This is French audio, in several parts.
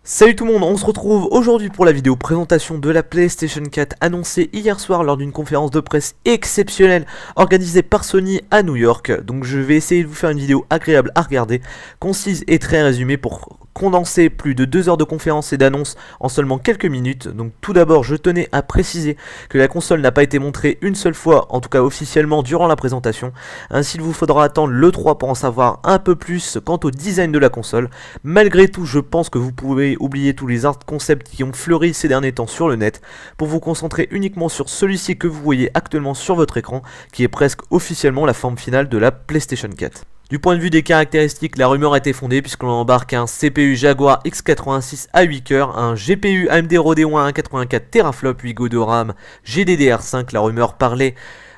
Salut tout le monde, on se retrouve aujourd'hui pour la vidéo présentation de la PlayStation 4 annoncée hier soir lors d'une conférence de presse exceptionnelle organisée par Sony à New York. Donc je vais essayer de vous faire une vidéo agréable à regarder, concise et très résumée pour condenser plus de 2 heures de conférence et d'annonce en seulement quelques minutes. Donc tout d'abord je tenais à préciser que la console n'a pas été montrée une seule fois, en tout cas officiellement durant la présentation. Ainsi il vous faudra attendre l'E3 pour en savoir un peu plus quant au design de la console. Malgré tout je pense que vous pouvez oublier tous les art concepts qui ont fleuri ces derniers temps sur le net pour vous concentrer uniquement sur celui-ci que vous voyez actuellement sur votre écran, qui est presque officiellement la forme finale de la PlayStation 4. Du point de vue des caractéristiques, la rumeur a été fondée puisqu'on embarque un CPU Jaguar X86 à 8 cœurs, un GPU AMD Radeon 184 teraflop, 8 Go de RAM GDDR5. La rumeur parlait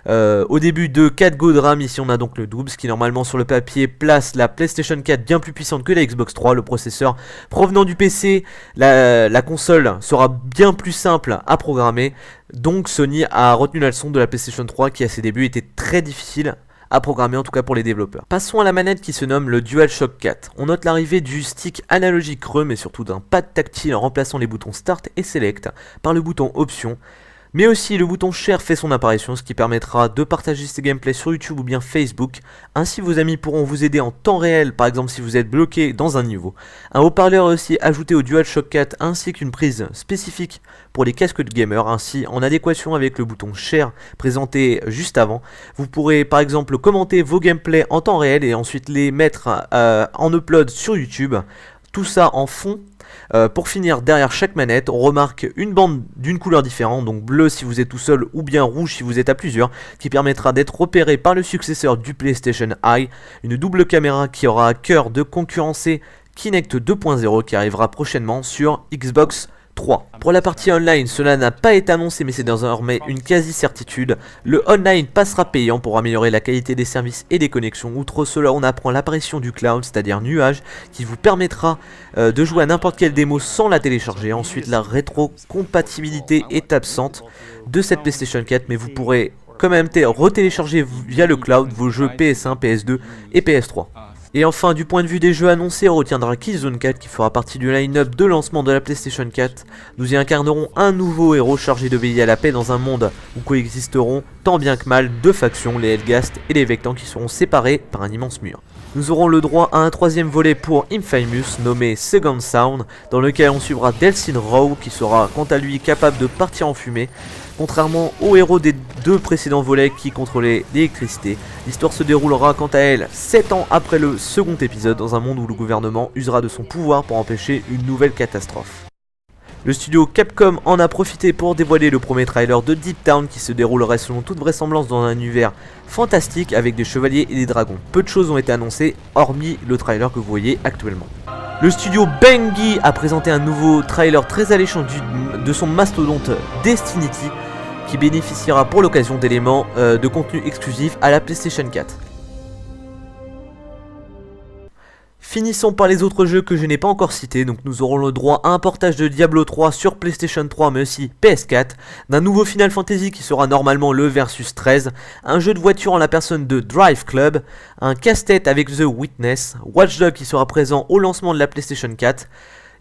au début de 4 Go de RAM, ici on a donc le double, ce qui normalement sur le papier place la PlayStation 4 bien plus puissante que la Xbox 3. Le processeur provenant du PC, la console sera bien plus simple à programmer. Donc Sony a retenu la leçon de la PlayStation 3 qui à ses débuts était très difficile à programmer, en tout cas pour les développeurs. Passons à la manette qui se nomme le DualShock 4. On note l'arrivée du stick analogique creux mais surtout d'un pad tactile en remplaçant les boutons Start et Select par le bouton Option. Mais aussi le bouton Share fait son apparition, ce qui permettra de partager ses gameplays sur YouTube ou bien Facebook. Ainsi vos amis pourront vous aider en temps réel, par exemple si vous êtes bloqué dans un niveau. Un haut-parleur est aussi ajouté au DualShock 4 ainsi qu'une prise spécifique pour les casques de gamer. Ainsi en adéquation avec le bouton Share présenté juste avant, vous pourrez par exemple commenter vos gameplays en temps réel et ensuite les mettre en upload sur YouTube. Tout ça en fond. Pour finir, derrière chaque manette, on remarque une bande d'une couleur différente, donc bleu si vous êtes tout seul ou bien rouge si vous êtes à plusieurs, qui permettra d'être repéré par le successeur du PlayStation Eye, une double caméra qui aura à cœur de concurrencer Kinect 2.0 qui arrivera prochainement sur Xbox 3. Pour la partie online, cela n'a pas été annoncé mais c'est désormais une quasi-certitude. Le online passera payant pour améliorer la qualité des services et des connexions. Outre cela, on apprend l'apparition du cloud, c'est-à-dire nuage, qui vous permettra de jouer à n'importe quelle démo sans la télécharger. Ensuite, la rétrocompatibilité est absente de cette PlayStation 4 mais vous pourrez quand même retélécharger via le cloud vos jeux PS1, PS2 et PS3. Et enfin, du point de vue des jeux annoncés, on retiendra Killzone 4 qui fera partie du line-up de lancement de la PlayStation 4. Nous y incarnerons un nouveau héros chargé de veiller à la paix dans un monde où coexisteront tant bien que mal deux factions, les Helghast et les Vectans, qui seront séparés par un immense mur. Nous aurons le droit à un troisième volet pour Infamous nommé Second Sound, dans lequel on suivra Delsin Rowe qui sera quant à lui capable de partir en fumée. Contrairement aux héros des deux précédents volets qui contrôlaient l'électricité, l'histoire se déroulera quant à elle 7 ans après le second épisode dans un monde où le gouvernement usera de son pouvoir pour empêcher une nouvelle catastrophe. Le studio Capcom en a profité pour dévoiler le premier trailer de Deep Down qui se déroulerait selon toute vraisemblance dans un univers fantastique avec des chevaliers et des dragons. Peu de choses ont été annoncées hormis le trailer que vous voyez actuellement. Le studio Bungie a présenté un nouveau trailer très alléchant de son mastodonte Destiny qui bénéficiera pour l'occasion d'éléments de contenu exclusifs à la PlayStation 4. Finissons par les autres jeux que je n'ai pas encore cités. Donc nous aurons le droit à un portage de Diablo 3 sur PlayStation 3 mais aussi PS4, d'un nouveau Final Fantasy qui sera normalement le Versus 13, un jeu de voiture en la personne de Drive Club, un casse-tête avec The Witness, Watch Dogs qui sera présent au lancement de la PlayStation 4,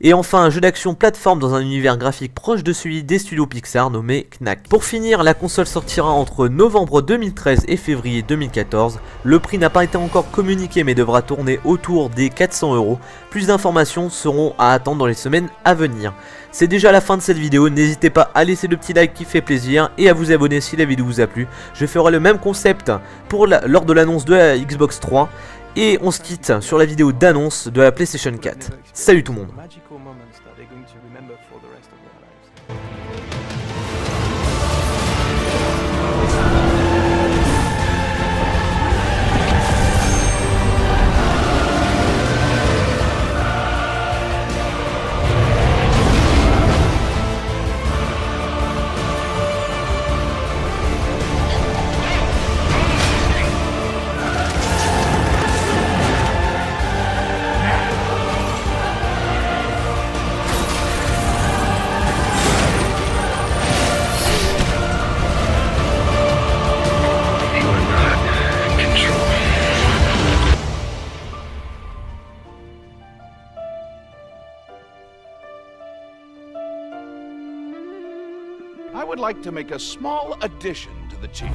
et enfin un jeu d'action plateforme dans un univers graphique proche de celui des studios Pixar nommé Knack. Pour finir, la console sortira entre novembre 2013 et février 2014. Le prix n'a pas été encore communiqué mais devra tourner autour des 400 €. Plus d'informations seront à attendre dans les semaines à venir. C'est déjà la fin de cette vidéo, n'hésitez pas à laisser le petit like qui fait plaisir et à vous abonner si la vidéo vous a plu. Je ferai le même concept lors de l'annonce de la Xbox 3. Et on se quitte sur la vidéo d'annonce de la PlayStation 4. Salut tout le monde. I would like to make a small addition to the team.